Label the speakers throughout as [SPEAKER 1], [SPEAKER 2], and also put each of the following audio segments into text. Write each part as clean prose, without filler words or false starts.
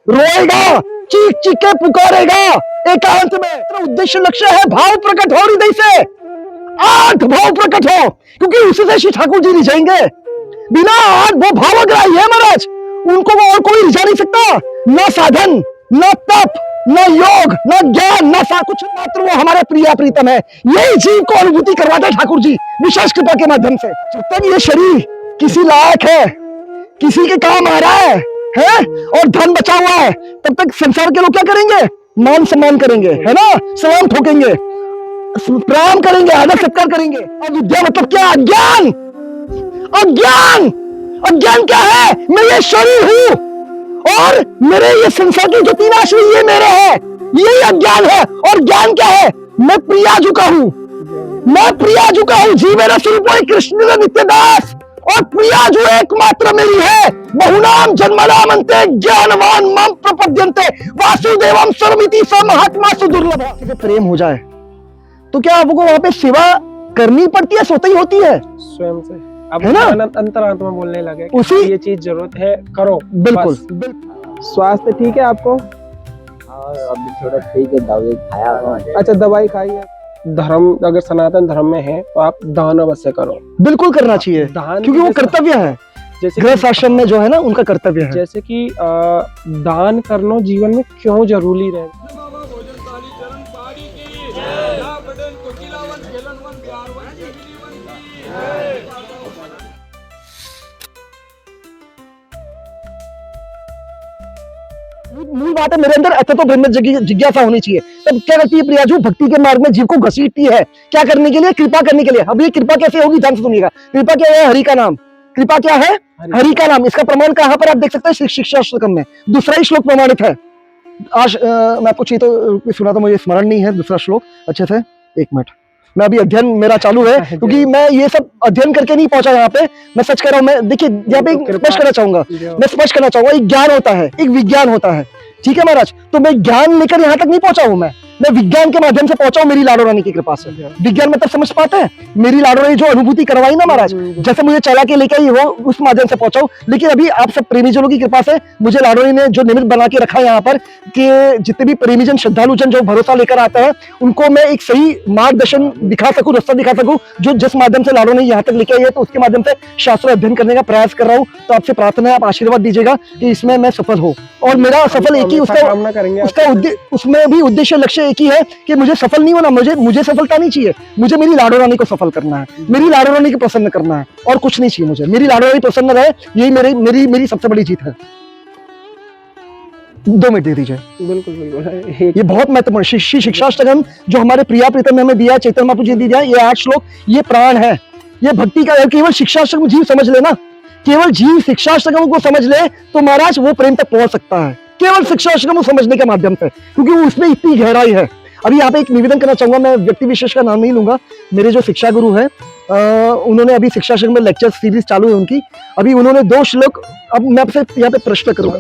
[SPEAKER 1] रोएगा, चीख चीख के पुकारेगा एकांत में। तेरा उद्देश्य लक्ष्य है भाव प्रकट हो हृदय से, आठ भाव प्रकट हो, क्योंकि उसी से श्री ठाकुर जी रिझाएंगे। बिना आठ वो भावग्राही है महाराज, उनको वो और कोई रिझा नहीं सकता। न साधन, न तप, न योग, न ज्ञान, न सा कुछ, मात्र वो हमारे प्रिया प्रीतम है। यही जीव को अनुभूति करवाता है ठाकुर जी विशेष कृपा के माध्यम से। जब तक ये शरीर किसी लायक है, किसी के काम आ रहा है और धन बचा हुआ है, तब तक संसार के लोग क्या करेंगे? मान सम्मान करेंगे, है ना, सलाम ठोकेंगे, प्रणाम करेंगे, आदर सत्कार करेंगे। और विद्या मतलब क्या? अज्ञान। अज्ञान, अज्ञान क्या है? मैं ये शरीर हूं और मेरे ये संसार की जो तीन आश्रय ये मेरे हैं, यही अज्ञान है। और ज्ञान क्या है? मैं प्रिया झुका हूं, मैं प्रिया झुका हूं। जी मेरा स्वरूप है कृष्ण नित्यदास, और प्रिया जो एकमात्र मेरी है। बहुनाम जन्मनाम अंते ज्ञानवान माम प्रपद्यन्ते वासुदेवम सर्वमिति स महात्मा सुदुर्लभ। किसी प्रेम हो जाए तो क्या आपको वहां पे सेवा करनी पड़ती है, स्वतः ही होती है
[SPEAKER 2] स्वयं से? अब
[SPEAKER 1] है ना,
[SPEAKER 2] अंतरात्मा बोलने लगे
[SPEAKER 1] उसी
[SPEAKER 2] ये चीज जरूरत है, करो।
[SPEAKER 1] बिल्कुल।
[SPEAKER 2] स्वास्थ्य ठीक है आपको?
[SPEAKER 3] अभी थोड़ा ठीक है, दवाई खाया हुआ है।
[SPEAKER 2] अच्छा, दवाई खाई है। धर्म अगर सनातन धर्म में है तो आप दान अवश्य करो।
[SPEAKER 1] बिल्कुल करना चाहिए,
[SPEAKER 2] दान
[SPEAKER 1] क्योंकि वो कर्तव्य है।
[SPEAKER 2] जैसे
[SPEAKER 1] गृहस्थ आश्रम में जो है ना, उनका कर्तव्य है।
[SPEAKER 2] जैसे कि दान करना जीवन में क्यों जरूरी रहे?
[SPEAKER 1] मूल बात है, मेरे अंदर अत्यंत ब्रह्म जिज्ञासा होनी चाहिए। तब क्या करती है प्रिया जो भक्ति के मार्ग में जीव को घसीटती है, क्या करने के लिए? कृपा करने के लिए। अब ये कृपा कैसे होगी, ध्यान से सुनिएगा। कृपा क्या है? हरि का नाम। कृपा क्या है? हरि का नाम। इसका प्रमाण कहां पर आप देख सकते हैं? शिक्षाष्टकम में दूसरा ही श्लोक प्रमाणित है। आज मैं आपको चाहिए तो सुना, तो मुझे स्मरण नहीं है दूसरा श्लोक अच्छे से। एक मिनट, मैं अभी अध्ययन मेरा चालू है, क्योंकि मैं ये सब अध्ययन करके नहीं पहुंचा यहाँ पे। मैं सच कर रहा हूँ। मैं देखिए यहाँ पे स्पष्ट करना चाहूंगा, मैं स्पष्ट करना चाहूंगा, एक ज्ञान होता है, एक विज्ञान होता है, ठीक है महाराज। तो मैं ज्ञान लेकर यहाँ तक नहीं पहुंचा हूं, मैं विज्ञान के माध्यम से पहुंचा हूं, मेरी लाडो रानी की कृपा से। विज्ञान मतलब समझ पाते हैं? मेरी लाडो रानी जो अनुभूति करवाई ना महाराज, जैसे मुझे चला के लेके आई वो, उस माध्यम से पहुंचा हूं। लेकिन अभी आप सब प्रेमीजनों की कृपा से मुझे लाडो रानी ने जो निमित्त बना के रखा है यहाँ पर, कि जितने भी प्रेमीजन श्रद्धालुजन जो भरोसा लेकर आते हैं, उनको मैं एक सही मार्गदर्शन दिखा सकूं, रास्ता दिखा सकूं, जो जिस माध्यम से लाडो ने यहाँ तक लेके आई है। तो उसके माध्यम से शास्त्र अध्ययन करने का प्रयास कर रहा हूँ। तो आपसे प्रार्थना है, आप आशीर्वाद दीजिएगा कि इसमें मैं सफल हो। और मेरा सफल एक ही उसका उसमें भी उद्देश्य लक्ष्य एक ही है कि मुझे सफल नहीं होना, मुझे सफलता नहीं चाहिए। मुझे मेरी लाडो रानी को सफल करना है, मेरी लाडो रानी को प्रसन्न करना है, और कुछ नहीं चाहिए मुझे। मेरी लाडो रानी प्रसन्न रहे, यही मेरी सबसे बड़ी जीत है। 2 मिनट दे दीजिए।
[SPEAKER 2] बिल्कुल बिल्कुल,
[SPEAKER 1] ये बहुत महत्वपूर्ण श्री शिक्षाष्टकम जो हमारे प्रिया प्रीतम ने हमें दिया, चैतन्य महाप्रभु जी ने दिया, ये 8 श्लोक, ये प्राण है, ये भक्ति का है। केवल शिक्षाष्टकम जीव समझ लेना, केवल जीव शिक्षाष्टकम को समझ ले तो महाराज वो प्रेम तक पहुंच सकता है, केवल शिक्षाष्टकम को समझने के माध्यम से, क्योंकि उसमें इतनी गहराई है। अभी यहाँ पे एक निवेदन करना चाहूंगा, मैं व्यक्ति विशेष का नाम नहीं लूंगा। मेरे जो शिक्षा गुरु है, उन्होंने अभी शिक्षाष्टकम में लेक्चर सीरीज चालू है उनकी। अभी उन्होंने 2 श्लोक, अब मैं आपसे यहाँ पे प्रश्न करूंगा,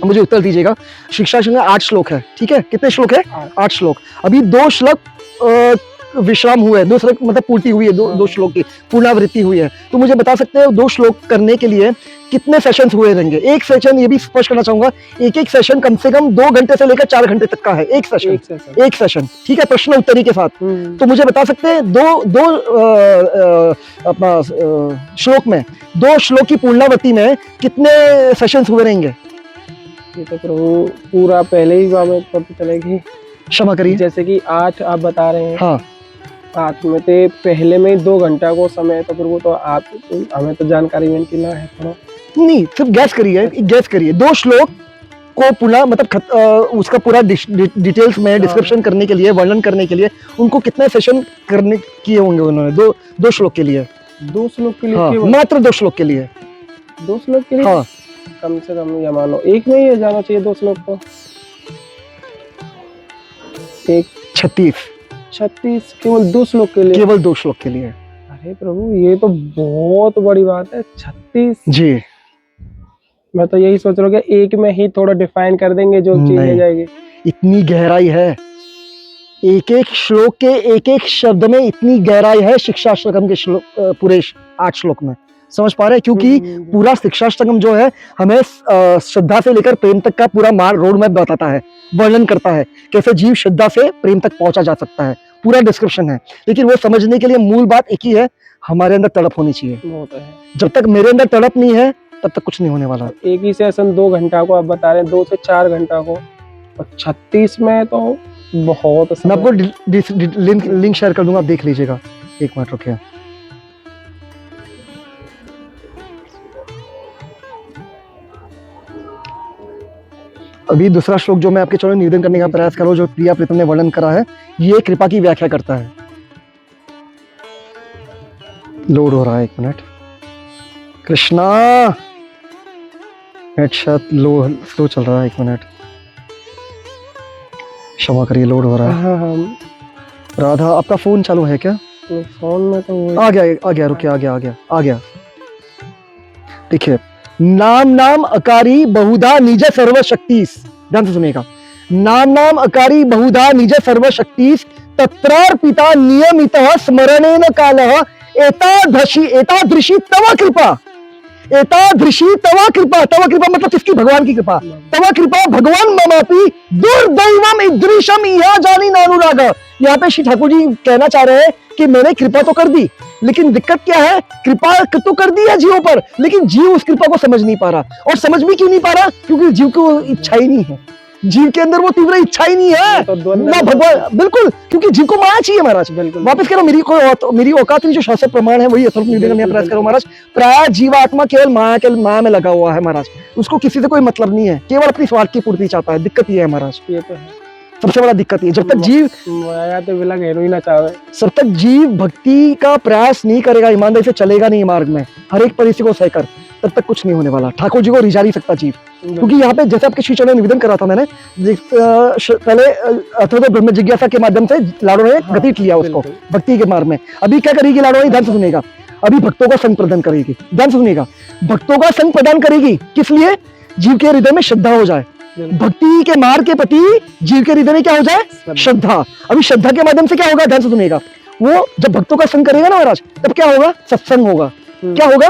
[SPEAKER 1] मुझे उत्तर दीजिएगा। शिक्षाष्टकम में 8 श्लोक है, ठीक है? कितने श्लोक है? 8 श्लोक। अभी 2 श्लोक विश्राम हुए, 2 श्लोक मतलब पूर्ति हुई है, 2 श्लोक की पूर्णावृत्ति हुई है। तो मुझे बता सकते हैं 2 श्लोक करने के लिए कितने सेशंस हुए रहेंगे? एक सेशन, ये भी स्पष्ट करना चाहूंगा, एक सेशन कम से कम 2 घंटे से लेकर 4 घंटे तक का है। एक सेशन, ठीक है, प्रश्न उत्तरी के साथ। तो मुझे बता सकते हैं दो अपना श्लोक में, 2 श्लोक की पूर्णावृत्ति में कितने सेशंस हुए रहेंगे?
[SPEAKER 2] ये तो प्रभु पूरा पहले ही हमें पता चलेगी।
[SPEAKER 1] क्षमा करिए,
[SPEAKER 2] जैसे कि 8 आप बता रहे हैं।
[SPEAKER 1] हाँ,
[SPEAKER 2] 8 में तो पहले में 2 घंटा को समय, तो फिर वो तो आप हमें तो जानकारी मिलती ना है थोड़ा।
[SPEAKER 1] नहीं, सिर्फ गैस करिए 2 श्लोक को पुनः मतलब उसका पूरा डिटेल्स में डिस्क्रिप्शन करने के लिए, वर्णन करने के लिए उनको कितने सेशन करने किए होंगे उन्होंने? 2 श्लोक के लिए।
[SPEAKER 2] 2 श्लोक के लिए?
[SPEAKER 1] हाँ, मात्र 2 श्लोक के लिए।
[SPEAKER 2] 2 श्लोक के लिए?
[SPEAKER 1] हाँ,
[SPEAKER 2] कम से कम ये मानो 1 में ही जाना चाहिए 2 श्लोक को। 36 केवल 2 श्लोक के लिए?
[SPEAKER 1] केवल 2 श्लोक के लिए।
[SPEAKER 2] अरे प्रभु, ये तो बहुत बड़ी बात है। 36 जी। मैं तो यही सोच रहा हूँ कि 1 में ही थोड़ा डिफाइन कर देंगे जो चीज हो जाएगी।
[SPEAKER 1] इतनी गहराई है, एक श्लोक के एक शब्द में इतनी गहराई है शिक्षाष्टकम के श्लोक, पूरे 8 श्लोक में। समझ पा रहे हैं? क्योंकि पूरा शिक्षाष्टकम जो है हमें श्रद्धा से लेकर प्रेम तक का पूरा रोड मैप बताता है, वर्णन करता है कैसे जीव श्रद्धा से प्रेम तक पहुंचा जा सकता है, पूरा डिस्क्रिप्शन है। लेकिन वो समझने के लिए मूल बात एक ही है, हमारे अंदर तड़प होनी चाहिए।
[SPEAKER 2] वो तो है।
[SPEAKER 1] जब तक मेरे अंदर तड़प नहीं है तब तक कुछ नहीं होने वाला।
[SPEAKER 2] एक ही सेशन 2 घंटा को आप बता रहे हैं, 2 से 4 घंटा को, और 36 में तो बहुत
[SPEAKER 1] मैं आपको लिंक शेयर कर दूंगा, आप देख लीजिएगा। एक मिनट रुकिए। अभी दूसरा श्लोक जो मैं आपके चरणों में निवेदन करने का प्रयास करूं, जो प्रिया प्रीतम ने वर्णन करा है, ये कृपा की व्याख्या करता है। लोड हो रहा है, एक मिनट। कृष्णा हेडशॉट स्लो चल रहा है, एक मिनट क्षमा करिए, लोड हो रहा है।
[SPEAKER 2] हाँ,
[SPEAKER 1] राधा आपका फोन चालू है क्या?
[SPEAKER 2] फोन में तो
[SPEAKER 1] आ गया रुकिए, आ गया। देखिए, नाम अकारी बहुधा निज सर्वशक्तिस, ध्यान से सुनिएगा। नाम अकारी बहुधा निज सर्वशक्तिस तत्रार्पिता नियमितः स्मरणेन कालः एतादृशी तव कृपा मतलब किसकी? भगवान की कृपा। तव कृपा भगवान ममापि दुर्दैवम ईदृशम इहा जानी नानुराग। यहाँ पे श्री ठाकुर जी कहना चाह रहे हैं कि मैंने कृपा तो कर दी, लेकिन दिक्कत क्या है? कृपा तो कर दी है जीवों पर, लेकिन जीव उस कृपा को समझ नहीं पा रहा। और समझ भी क्यों नहीं पा रहा? क्योंकि जीव को इच्छा ही नहीं है, जीव के अंदर वो तीव्र इच्छा ही नहीं है
[SPEAKER 2] तो
[SPEAKER 1] ना भगवान। बिल्कुल, क्योंकि जीव को माया चाहिए महाराज। वापस कह रहा हूं, मेरी औकात नहीं, जो शास्त्र प्रमाण है वही यथार्थ निवेदन करने का प्रयास करो महाराज। प्राय जीवात्मा केवल माया में लगा हुआ है महाराज, उसको किसी से कोई मतलब नहीं है, केवल अपनी स्वार्थ की पूर्ति चाहता है। दिक्कत ये है महाराज,
[SPEAKER 2] ये तो है
[SPEAKER 1] सबसे बड़ा दिक्कत ये। जब तक जीव
[SPEAKER 2] माया तो विलग है ही ना चाहे,
[SPEAKER 1] जब तक जीव भक्ति का प्रयास नहीं करेगा, ईमानदारी से चलेगा नहीं मार्ग में, हर एक परिस्थिति को सहकर, तब तक कुछ नहीं होने वाला। ठाकुर जी को रिझा नहीं सकता जीव, क्योंकि यहाँ पे जैसे आपके श्री चरण में निवेदन करा था मैंने, पहले अथर्व ब्रह्म जिज्ञासा के माध्यम से लाडो ने घसीट लिया उसको भक्ति के मार्ग में। अभी क्या करेगी लाडो? ध्यान से सुनिएगा, अभी भक्तों का संग प्रदान करेगी। ध्यान से सुनिएगा, भक्तों का संग प्रदान करेगी। किस लिए? जीव के हृदय में श्रद्धा हो जाए, भक्ति के मार्ग के प्रति जीव के हृदय में क्या हो जाए? श्रद्धा। अभी श्रद्धा के माध्यम से क्या होगा? ध्यान से सुनिएगा, वो जब भक्तों का संग करेगा ना महाराज, तब क्या होगा? सत्संग होगा। क्या होगा?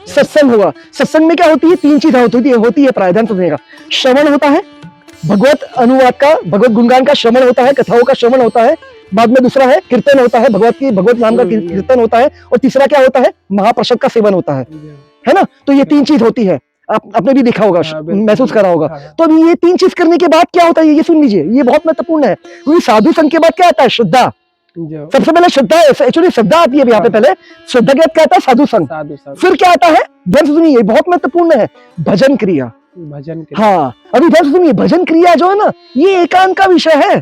[SPEAKER 1] सत्संग होगा। सत्संग में क्या होती है? 3 चीजें होती है प्राय। ध्यान से सुनिएगा, श्रवण होता है, भगवत अनुवाद का, भगवत गुणगान का श्रवण होता है, कथाओं का श्रवण होता है। बाद में दूसरा है कीर्तन होता है, भगवत नाम का कीर्तन होता है। और तीसरा क्या होता है? महाप्रसाद का सेवन होता है ना? तो ये 3 चीज होती है, आपने भी देखा होगा, महसूस करा होगा। तो अभी ये 3 चीज करने के बाद क्या होता है, ये सुन लीजिए, ये बहुत महत्वपूर्ण है। क्योंकि साधु संघ के बाद क्या आता है? श्रद्धा। सबसे पहले श्रद्धा, एक्चुअली श्रद्धा आती है यहाँ पे। पहले श्रद्धा के बाद क्या आता है? साधु संघ। फिर क्या आता है? ध्यान से सुनिए, बहुत महत्वपूर्ण है, भजन क्रिया। हाँ, अभी ध्यान से सुनिए, भजन क्रिया जो है ना, ये एकांत का विषय है।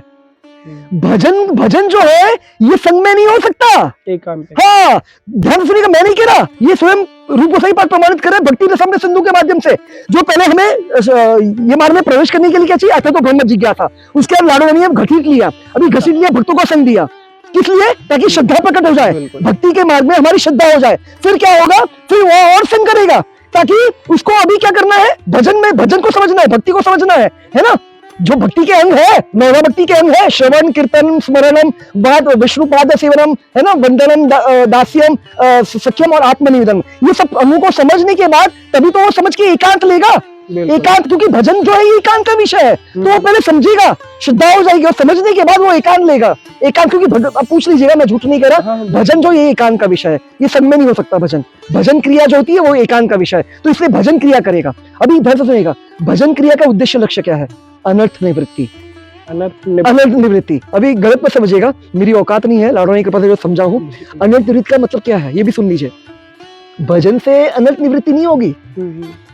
[SPEAKER 1] भजन जो है ये संग में नहीं हो सकता, एकांत। हाँ, ध्यान से सुनिएगा, मैं नहीं कह रहा, ये स्वयं रूप गोसाई पाठ प्रमाणित कर रहे हैं भक्ति रसामृत सिंधु के माध्यम से। जो पहले हमें ये मार्ग में प्रवेश करने के लिए क्या चाहिए? अथवा तो ब्रह्म जिज्ञासा, उसके बाद लाडो ने घसीट लिया, अभी घसीट लिया, भक्तों को संग दिया। किस लिए? ताकि श्रद्धा प्रकट हो जाए, भक्ति के मार्ग में हमारी श्रद्धा हो जाए। फिर क्या होगा? फिर वो और संग करेगा, ताकि उसको अभी क्या करना है? भजन को समझना है, भक्ति को समझना है ना? जो भक्ति के अंग है, 9 भक्ति के अंग है, श्रवण, कीर्तन, स्मरणम, विष्णुपाद सेवनम, है ना, वंदनम, दास्यम, सख्यम और आत्मनिवेदन। ये सब अंगों को समझने के बाद तभी तो वो समझ के एकांत लेगा। एकांत, क्योंकि भजन जो है ये एकांत का विषय है, तो वो पहले समझेगा, श्रद्धा हो जाएगी, और समझने के बाद वो एकांत लेगा। एकांत, क्योंकि आप पूछ लीजिएगा, मैं झूठ नहीं कह रहा, भजन जो ये एकांत का विषय है, ये सब में नहीं हो सकता। भजन क्रिया जो होती है वो एकांत का विषय है, तो इसलिए भजन क्रिया करेगा। अभी ध्यान से सुनिएगा, भजन क्रिया का उद्देश्य लक्ष्य क्या है? अनर्थ निवृत्ति। अनर्थ निवृत्ति। अभी गलत मत समझिएगा, मेरी औकात नहीं है, लाडो की कृपा से जो समझा हूं। अनर्थ निवृत्ति का मतलब क्या है ये भी सुन लीजिए। भजन से अनर्थ निवृत्ति नहीं होगी।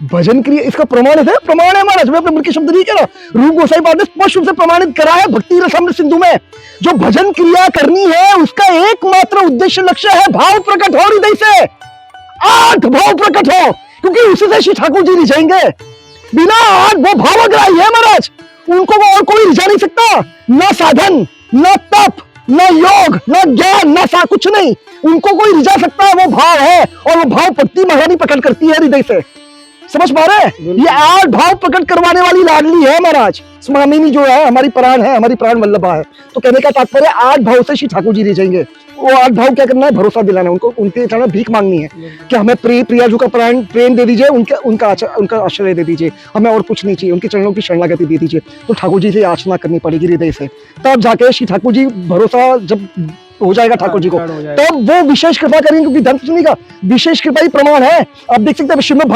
[SPEAKER 1] भजन क्रिया, इसका प्रमाण है महाराज, मैं अपने मुल्क के शब्द नहीं कह रहा, रूप गोसाई पाद ने स्पष्ट रूप से प्रमाणित करा है भक्ति रसामृत सिंधु में। जो भजन क्रिया करनी है उसका एकमात्र उद्देश्य लक्ष्य है भाव प्रकट हो हृदय से, 8 भाव प्रकट हो, क्योंकि उसी से श्री ठाकुर जी रिझाएंगे। बिना 8 वो भावग्राही है महाराज, उनको वो और कोई रिझा नहीं सकता। न साधन, न तप, न योग, न ज्ञान, न सा कुछ नहीं, उनको कोई रिझा सकता है। वो भाव है, और वो भाव भक्ति महारानी प्रकट करती है हृदय से। समझ पा रहे हैं? ये 8 भाव प्रकट करवाने वाली लाडली है महाराज। स्वामिनी जो है हमारी प्राण वल्लभा है। तो कहने का तात्पर्य 8 भाव से श्री ठाकुर जी रिझेंगे। वो 8 भाव क्या करना है? भरोसा दिलाना है उनको, उनके चरण भीख मांगनी है कि हमें प्रियाजू का प्रेम दे दीजिए, उनका आश्रय दे दीजिए, हमें और कुछ नहीं चाहिए, उनके चरणों की शरणागति दे दीजिए। तो ठाकुर जी से याचना करनी पड़ेगी हृदय से, तब जाके श्री ठाकुर जी भरोसा जब हो जाएगा ठाकुर जी को, तब वो विशेष कृपा करेंगे। क्योंकि धन सुनी का विशेष कृपा ही प्रमाण है। आप देख सकते हैं श्रीमद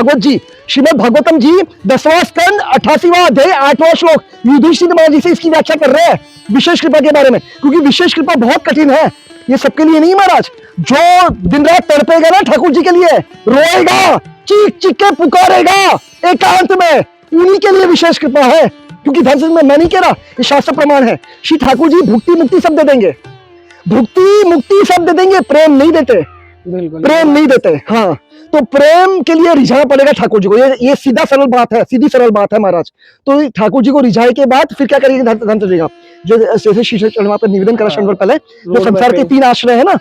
[SPEAKER 1] भागवतम जी 10वां स्कंद 88वां अध्याय 8वां श्लोक युधिष्ठिर महाराज जी से इसकी व्याख्या कर रहे हैं विशेष कृपा के बारे में। क्योंकि विशेष कृपा बहुत कठिन है, ये सबके लिए नहीं महाराज। जो दिन रात तड़पेगा ना ठाकुर जी के लिए, रोएगा, चीख चीख के पुकारेगा एकांत में, उन्हीं के लिए विशेष कृपा है। क्योंकि धन से मैं नहीं कह रहा, ये शास्त्र प्रमाण है। श्री ठाकुर जी भुक्ति मुक्ति सब दे देंगे, भुक्ति मुक्ति सब दे देंगे, प्रेम नहीं देते, प्रेम नहीं देते। हाँ, तो प्रेम के लिए रिझाना पड़ेगा ठाकुर जी को। ये सीधा सरल बात है, सीधी सरल बात है महाराज। तो ठाकुर जी को रिझाए के बाद फिर क्या करेंगे धन जी? जो जैसे शीशे चढ़वा पर निवेदन करा क्षण पहले, जो संसार के 3 आश्रय है ना,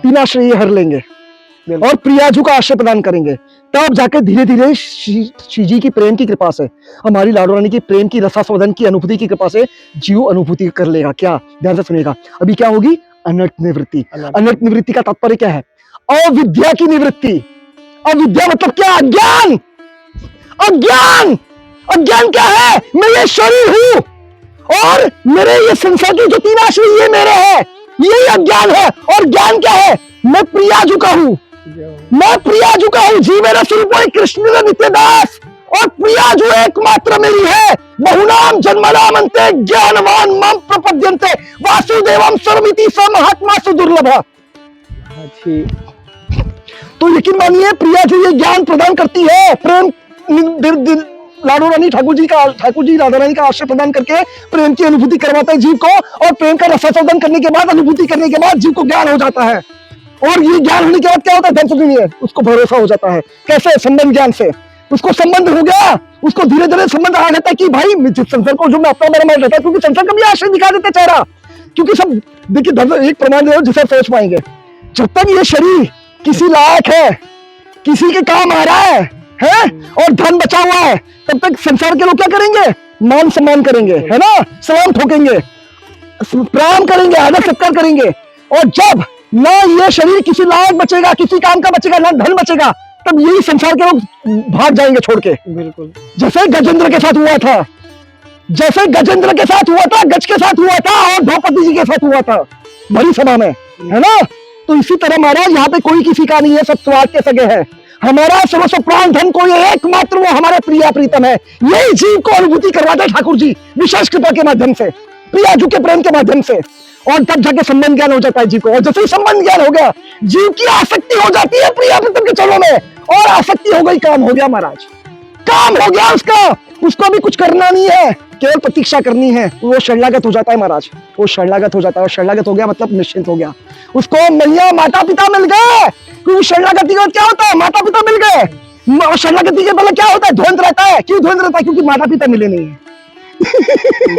[SPEAKER 1] 3 आश्रय ये हर लेंगे और प्रियाजू का आश्रय प्रदान करेंगे। तब जाके धीरे धीरे श्री जी की प्रेम की कृपा से, हमारी लाडो रानी की प्रेम की रसास्वादन की अनुभूति की कृपा से जीव अनुभूति कर लेगा। क्या? ध्यान से सुनिएगा। अभी क्या होगी? अनर्थ निवृत्ति। अनर्थ निवृत्ति का तात्पर्य क्या है? अविद्या की निवृत्ति। अविद्या मतलब क्या? अज्ञान। अज्ञान, अज्ञान क्या है? मैं ये शरीर हूं और मेरे ये संसार की जो 3 आश्रय ये मेरे हैं, यही अज्ञान है। और ज्ञान क्या है? मैं प्रियाजू का हूं, मैं प्रियाजू का हूं। जी मेरा स्वरूप है कृष्ण नित्यदास, और प्रियाजू एकमात्र मेरी है। बहुनाम जन्मनाम अंते ज्ञानवान मम प्रपद्यन्ते वासुदेवम सर्वमिति स महात्मा सुदुर्लभ। तो यकीन मानिए प्रियाजू ये ज्ञान प्रदान करती है। प्रेम लाडो रानी ठाकुर जी राधा रानी का आश्रय प्रदान करके प्रेम की अनुभूति करवाता है जीव को, और प्रेम का रसास्वादन करने के बाद, अनुभूति करने के बाद जीव को ज्ञान हो जाता है। और ये ज्ञान होने के बाद क्या होता है? धन सुनिए, उसको भरोसा हो जाता है। कैसे? संबंध ज्ञान से उसको संबंध हो गया, उसको धीरे धीरे संबंध आ जाता है कि भाई जिस संसार को जो मैं अपना मेरा मान रहता है, क्योंकि संसार का भी आश्रय दिखा देते चेहरा। क्योंकि सब देखिए, एक प्रमाण दे जिसे सोच पाएंगे, जब तक ये शरीर किसी लायक है, किसी के काम आ रहा है और धन बचा हुआ है, तब तक संसार के लोग क्या करेंगे? मान सम्मान करेंगे, है ना, सलाम ठोकेंगे, प्रणाम करेंगे, आदर सत्कार करेंगे। और जब ना ये शरीर किसी लायक बचेगा, किसी काम का बचेगा, ना धन बचेगा, तब यही संसार के लोग भाग जाएंगे छोड़ के। बिल्कुल, जैसे गजेंद्र के साथ हुआ था, जैसे गजेंद्र के साथ हुआ था, गज के साथ हुआ था, और द्रौपदी जी के साथ हुआ था भरी सभा में, है ना। तो इसी तरह महाराज यहाँ पे कोई किसी का नहीं है, सब स्वार्थ के सगे हैं। हमारा सर्वस्व प्राण धन कोई एकमात्र वो हमारे प्रिया प्रीतम है। यही जीव को अनुभूति करवाते हैं ठाकुर जी विशेष कृपा के माध्यम से, प्रियाजू के प्रेम के माध्यम से। और तब जाके संबंध ज्ञान हो जाता है जीव को। और जैसे ही संबंध ज्ञान हो गया, जीव की आसक्ति हो जाती है प्रिया प्रीतम के चरणों में, और आसक्ति हो गई, काम हो गया महाराज, काम हो गया उसका। उसको भी कुछ करना नहीं है, केवल प्रतीक्षा करनी है। वो शरणागत हो जाता है महाराज, वो शरणागत हो जाता है। और शरणागत हो गया मतलब निश्चिंत हो गया। उसको मैया माता पिता मिल गए। क्योंकि शरणागति का क्या होता है? माता पिता मिल गए। शरणागति के पहले क्या होता है? द्वंद्व रहता है। क्यों द्वंद्व रहता है? क्योंकि माता पिता मिले नहीं है।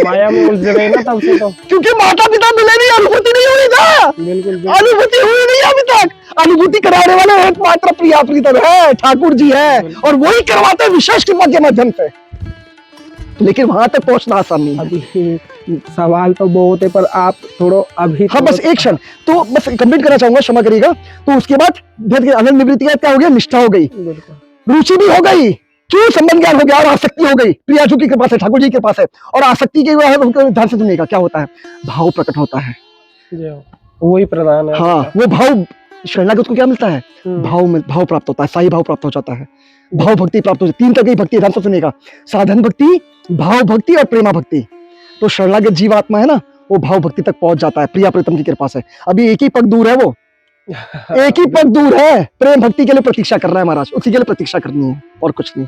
[SPEAKER 2] माया में उलझ गए ना तब से, तो
[SPEAKER 1] क्योंकि माता पिता मिले नहीं, अनुभूति नहीं हुई था। अनुभूति हुई नहीं अभी तक। अनुभूति कराने वाले एकमात्र प्रिया प्रीतम है, ठाकुर जी है, और वही करवाते हैं विशेष कृपा के माध्यम से। लेकिन वहां तक पहुंचना आसान नहीं है।
[SPEAKER 2] अभी सवाल तो बहुत है, पर आप थोड़ा अभी
[SPEAKER 1] हाँ बस एक क्षण तो बस कंप्लीट करना चाहूंगा, क्षमा करिएगा। तो उसके बाद अनंत निवृत्ति का क्या हो गया? निष्ठा हो गई, रुचि भी हो गई, क्यों संबंध ज्ञान हो गया, और आसक्ति हो गई प्रियाजू की कृपा से, ठाकुर जी के पास है। और आसक्ति के ध्यान से सुनिएगा क्या होता है? भाव प्रकट होता है,
[SPEAKER 2] वही प्रधान है।
[SPEAKER 1] हाँ, वो भाव शरणागत को क्या मिलता है? भाव प्राप्त होता है, साई भाव प्राप्त हो जाता है, भाव भक्ति प्राप्त हो जाती है। 3 तरह की भक्ति ध्यान से सुनिएगा, साधन भक्ति, भाव भक्ति और प्रेमा भक्ति। तो शरणागत जीवात्मा है ना, वो भाव भक्ति तक पहुंच जाता है प्रिया प्रीतम की कृपा से। अभी एक ही पग दूर है, वो एक ही पग दूर है। प्रेम भक्ति के लिए प्रतीक्षा कर रहा है महाराज, उसी के लिए प्रतीक्षा करनी है और कुछ नहीं।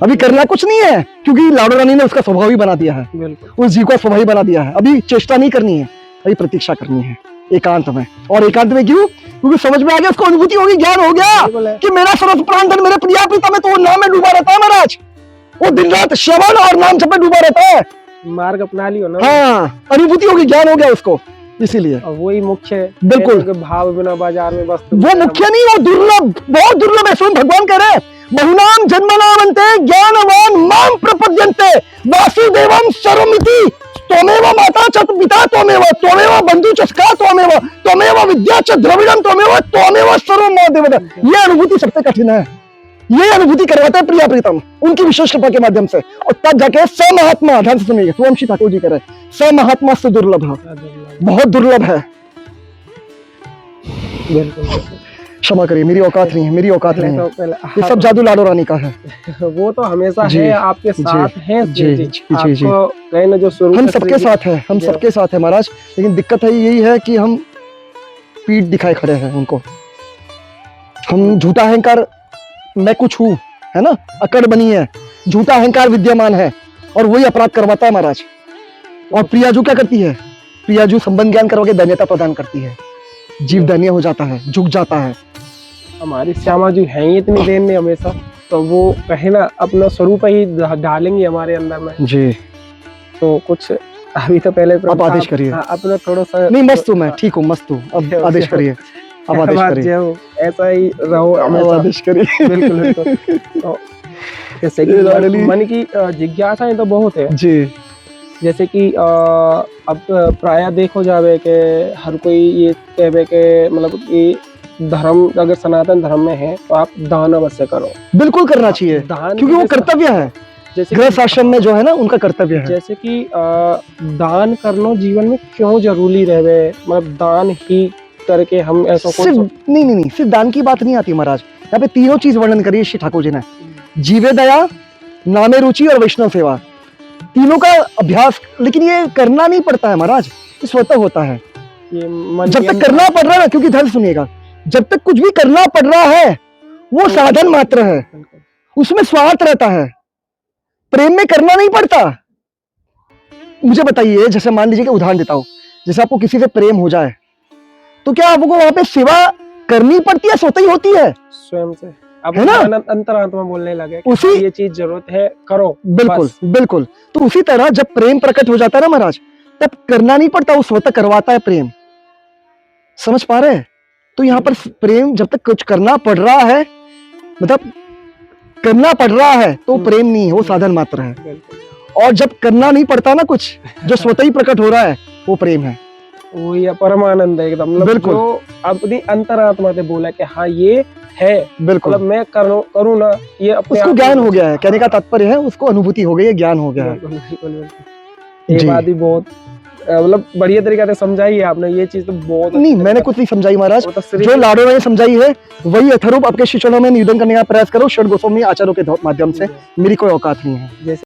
[SPEAKER 1] अभी करना कुछ नहीं है, क्योंकि लाडो रानी ने उसका स्वभाव ही बना दिया है, उस जीव का स्वभाव ही बना दिया है। अभी चेष्टा नहीं करनी है, अभी प्रतीक्षा करनी है एकांत में। और एकांत में क्यों? क्योंकि समझ में आ गया, उसको अनुभूति होगी, ज्ञान हो गया कि मेरा सर्वस्व प्राण धन मेरे प्रिया प्रीतम है। तो वो नाम में डूबा रहता है महाराज, वो दिन रात श्रवण और नाम जप में डूबा रहता है।
[SPEAKER 2] मार्ग अपना लियो ना।
[SPEAKER 1] हाँ, अनुभूति होगी, ज्ञान हो गया उसको। इसीलिए
[SPEAKER 2] और वही मुख्य है।
[SPEAKER 1] बिल्कुल।
[SPEAKER 2] कहते हैं कि भाव बिना बाजार में वस्तु
[SPEAKER 1] वो मुख्य नहीं, वो दुर्लभ, बहुत दुर्लभ है। स्वयं भगवान कह रहे हैं बहुनाम जन्मनामन्ते ज्ञानवान माम प्रपद्यन्ते वासुदेवम सर्वमिति त्वमेव माता च पिता त्वमेव त्वमेव बंधु च सखा त्वमेव त्वमेव विद्या च द्रविड़म त्वमेव सर्वम मम देवता। ये अनुभूति सबसे कठिन है, ये अनुभूति करवाता है प्रिया प्रीतम उनकी विशेष कृपा के माध्यम से। और तब जाके स महात्मा, ध्यान से सुनिएगा, सोमशी ठाकुर जी कह रहे हैं स महात्मा से दुर्लभ है, बहुत दुर्लभ है।
[SPEAKER 2] बिल्कुल।
[SPEAKER 1] क्षमा करिए, मेरी औकात नहीं है, मेरी औकात नहीं है।
[SPEAKER 2] पहले
[SPEAKER 1] ये सब जादू लाडो रानी का है।
[SPEAKER 2] वो तो हमेशा
[SPEAKER 1] जी,
[SPEAKER 2] है, आपके साथ हैं
[SPEAKER 1] जी, जी, जी, जी।
[SPEAKER 2] आपको कहीं ना जो शुरू
[SPEAKER 1] हम
[SPEAKER 2] से
[SPEAKER 1] सबके साथ है, हम सबके साथ है महाराज। लेकिन दिक्कत है यही है कि हम पीठ दिखाए खड़े हैं उनको। हम झूठा अहंकार, मैं कुछ हूँ, है ना, अकड़ बनी है, झूठा अहंकार विद्यमान है और वही अपराध करवाता है महाराज। और प्रियाजू क्या करती है? प्रियाजू संबंध ज्ञान करवा के धन्यता प्रदान करती है, जीव धन्य हो जाता है, झुक जाता है।
[SPEAKER 2] हमारी श्यामा जी हैं ही इतनी देर में हमेशा, तो वो कहीं ना अपना स्वरूप ही डालेंगे हमारे अंदर में।
[SPEAKER 1] जी,
[SPEAKER 2] तो कुछ अभी तो पहले
[SPEAKER 1] आप आदेश करिए।
[SPEAKER 2] अपना थोड़ा सा
[SPEAKER 1] नहीं, मस्त हूँ मैं, ठीक हूँ, मस्त हूँ। अब आदेश करिए, अब आदेश करिए,
[SPEAKER 2] ऐसा ही रहो
[SPEAKER 1] अब
[SPEAKER 2] हमेशा।
[SPEAKER 1] आदेश करिए।
[SPEAKER 2] बिल्कुल बिल्कुल। तो जैसे कि मन की जिज्ञासाएं तो बहुत है।
[SPEAKER 1] जी,
[SPEAKER 2] जैसे कि अब प्राय देखो जावे के हर कोई ये कहवे के मतलब कि धर्म अगर सनातन धर्म में है तो आप दान अवश्य करो।
[SPEAKER 1] बिल्कुल करना चाहिए,
[SPEAKER 2] दान
[SPEAKER 1] क्योंकि वो
[SPEAKER 2] जैसे-
[SPEAKER 1] कर्तव्य है,
[SPEAKER 2] जैसे
[SPEAKER 1] गृहस्थ आश्रम में जो है ना उनका कर्तव्य है।
[SPEAKER 2] जैसे कि दान करना जीवन में क्यों जरूरी रहे, मतलब दान ही करके हम ऐसा
[SPEAKER 1] सिर्फ नहीं, सिर्फ दान की बात नहीं आती महाराज। यहाँ पे तीनों चीज वर्णन करी है श्री ठाकुर जी ने, जीवे दया, नामे रुचि और वैष्णव सेवा, तीनों का अभ्यास। लेकिन ये करना नहीं पड़ता है महाराज, ये स्वतः होता है।
[SPEAKER 2] ये मन
[SPEAKER 1] जब तक करना पड़ रहा है ना, क्योंकि ध्यान से सुनिएगा, जब तक कुछ भी करना पड़ रहा है वो साधन मात्र है, उसमें स्वार्थ रहता है, प्रेम में करना नहीं पड़ता। मुझे बताइए, जैसे मान लीजिए कि उदाहरण देता हूं, जैसे आपको किसी से प्रेम हो जाए तो क्या आपको वहां पे सेवा करनी पड़ती है, स्वतः ही होती है?
[SPEAKER 2] स्वयं से अब
[SPEAKER 1] है ना?
[SPEAKER 2] अंतरात्मा बोलने लगे कि
[SPEAKER 1] उसी-
[SPEAKER 2] ये चीज जरूरत है करो।
[SPEAKER 1] बिल्कुल
[SPEAKER 2] बस।
[SPEAKER 1] बिल्कुल। तो उसी तरह जब प्रेम प्रकट हो जाता है ना महाराज, तब करना नहीं पड़ता, वो स्वतः करवाता है प्रेम। समझ पा रहे हैं? तो यहाँ पर प्रेम, जब तक कुछ करना पड़ रहा है, मतलब करना पड़ रहा है तो प्रेम नहीं है, वो साधन मात्र है।
[SPEAKER 2] बिल्कुल।
[SPEAKER 1] और जब करना नहीं पड़ता ना कुछ, जो स्वतः ही प्रकट हो रहा है, वो प्रेम है।
[SPEAKER 2] वो ये परमानंद है एकदम, मतलब
[SPEAKER 1] बिल्कुल।
[SPEAKER 2] जो अपनी अंतरात्मा से बोला कि हाँ ये है,
[SPEAKER 1] बिल्कुल,
[SPEAKER 2] मतलब मैं करूँ ना, ये अपने
[SPEAKER 1] उसको
[SPEAKER 2] आप
[SPEAKER 1] ज्ञान
[SPEAKER 2] में-
[SPEAKER 1] हो गया है, कहने का तात्पर्य है उसको अनुभूति हो गई है, ज्ञान हो गया है।
[SPEAKER 2] बिल्कुल बिल्कुल बिल्कुल। ये
[SPEAKER 1] जी।
[SPEAKER 2] बात भी बहुत मतलब बढ़िया तरीके से समझाई है आपने, ये चीज तो बहुत
[SPEAKER 1] नहीं, मैंने कुछ नहीं समझाई महाराज,
[SPEAKER 2] वो तो सिर्फ-
[SPEAKER 1] जो लाडो ने समझाई है वही यथारूप आपके शिष्यों में निवेदन करने का प्रयास करो, षड गोस्वामी आचार्यों के माध्यम से। मेरी कोई औकात नहीं है।
[SPEAKER 2] जैसे